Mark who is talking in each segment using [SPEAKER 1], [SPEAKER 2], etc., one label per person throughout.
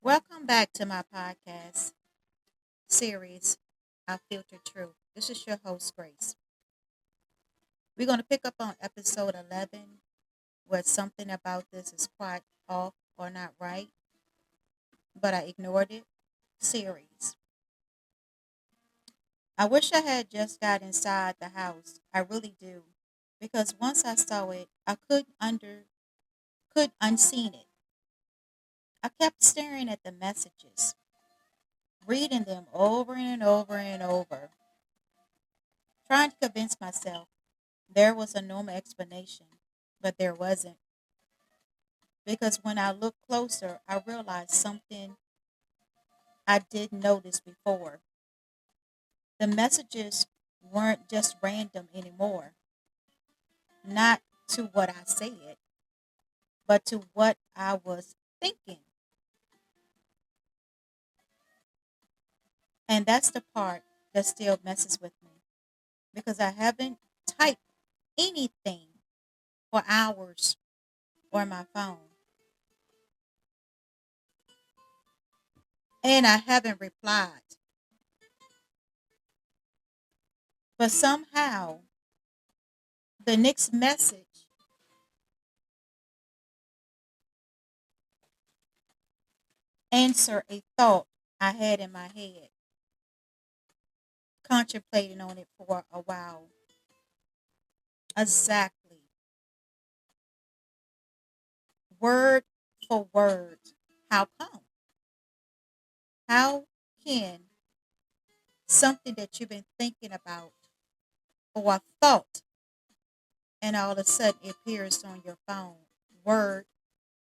[SPEAKER 1] Welcome back to my podcast series, I Filter Truth. This is your host, Grace. We're going to pick up on episode 11, where something about this is quite off or not right, but I ignored it. Series. I wish I had just got inside the house. I really do. Because once I saw it, I could unseen it. I kept staring at the messages, reading them over and over and over, trying to convince myself there was a normal explanation, but there wasn't. Because when I looked closer, I realized something I didn't notice before. The messages weren't just random anymore, not to what I said, but to what I was thinking. And that's the part that still messes with me because I haven't typed anything for hours on my phone. And I haven't replied. But somehow, the next message answer a thought I had in my head, contemplating on it for a while. Exactly. Word for word. How come? How can something that you've been thinking about or a thought and all of a sudden it appears on your phone, word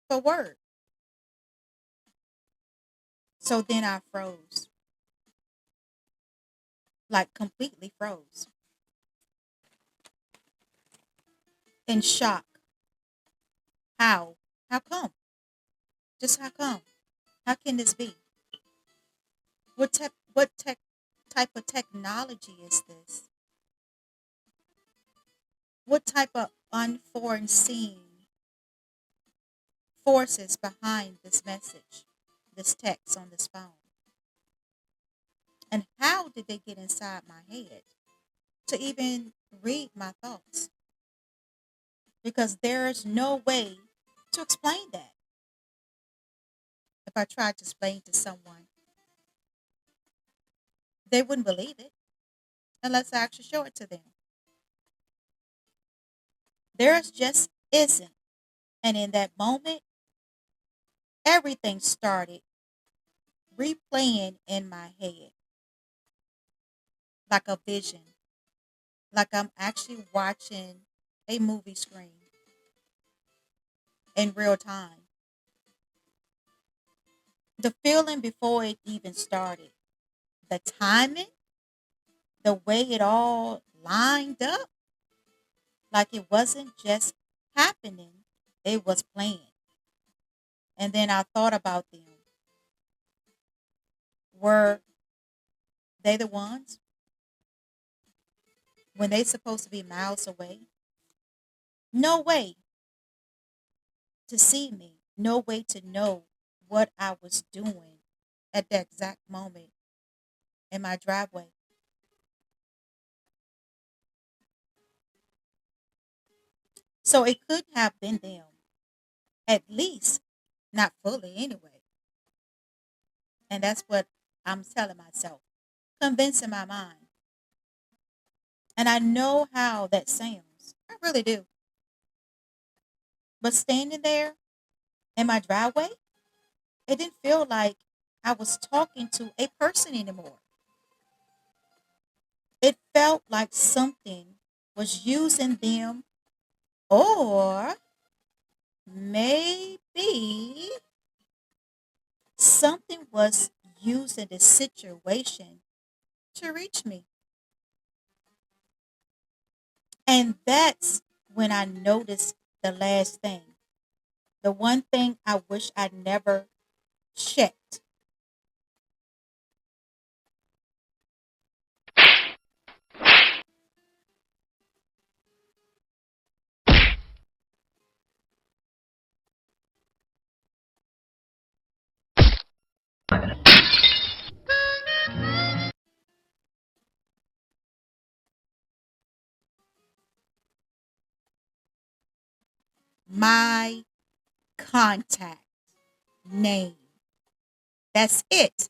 [SPEAKER 1] for word? So then I froze, like completely froze in shock. How? How come? Just how come? How can this be? What type of technology is this? What type of unforeseen forces behind this message, this text on this phone? And how did they get inside my head to even read my thoughts? Because there's no way to explain that. If I tried to explain to someone, they wouldn't believe it unless I actually show it to them. There's just isn't. And in that moment, everything started replaying in my head like a vision, like I'm actually watching a movie screen in real time. The feeling before it even started, the timing, the way it all lined up, like it wasn't just happening, it was planned. And then I thought about them. Were they the ones when they supposed to be miles away? No way to see me, no way to know what I was doing at that exact moment in my driveway. So it could have been them, at least not fully anyway. And that's what I'm telling myself, convincing my mind. And I know how that sounds. I really do. But standing there in my driveway, it didn't feel like I was talking to a person anymore. It felt like something was using them, or maybe something was using the situation to reach me. And that's when I noticed the last thing. The one thing I wish I'd never checked. my contact name. That's it.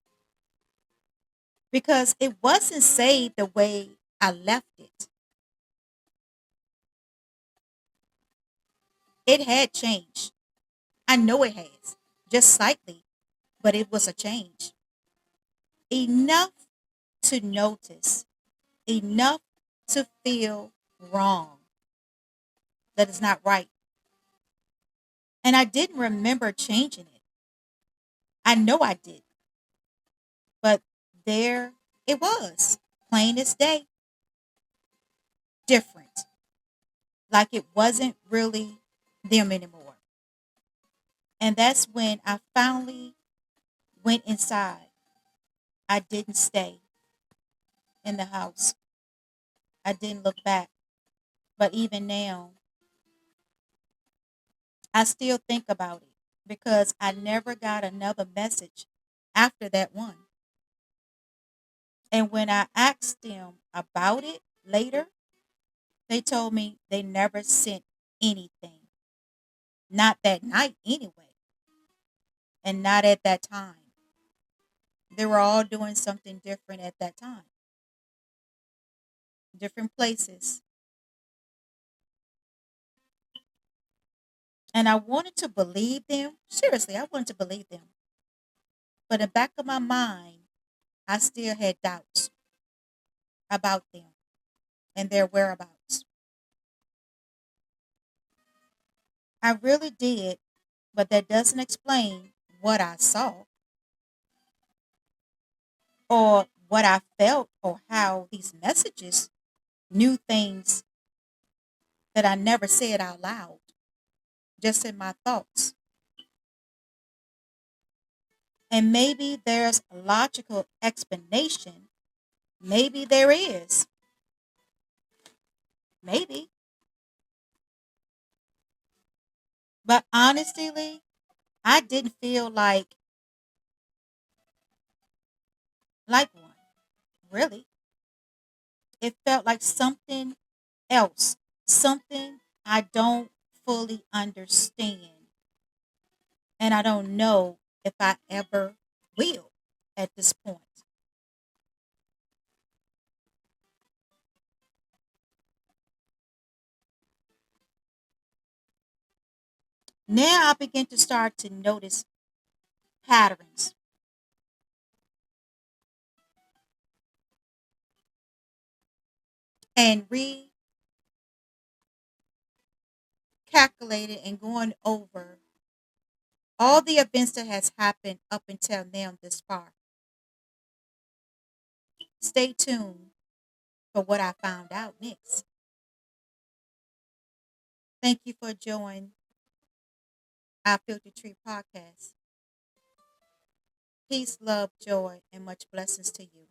[SPEAKER 1] Because it wasn't saved the way I left it. It had changed. I know it has, just slightly, but it was a change. Enough to notice, enough to feel wrong, that is not right. And I didn't remember changing it. I know I did, but there it was, plain as day, different. Like it wasn't really them anymore. And that's when I finally went inside. I didn't stay in the house. I didn't look back. But even now, I still think about it because I never got another message after that one. And when I asked them about it later, they told me they never sent anything. Not that night anyway, and not at that time. They were all doing something different at that time, different places. And I wanted to believe them. Seriously, I wanted to believe them. But in the back of my mind, I still had doubts about them and their whereabouts. I really did, but that doesn't explain what I saw or what I felt or how these messages knew things that I never said out loud, just in my thoughts. And maybe there's a logical explanation. Maybe there is. Maybe. But honestly, I didn't feel like one. Really. It felt like something else, something I don't fully understand. And I don't know if I ever will at this point. Now I begin to start to notice patterns and recalculating and going over all the events that has happened up until now this far. Stay tuned for what I found out next. Thank you for joining our Filter Tree podcast. Peace, love, joy, and much blessings to you.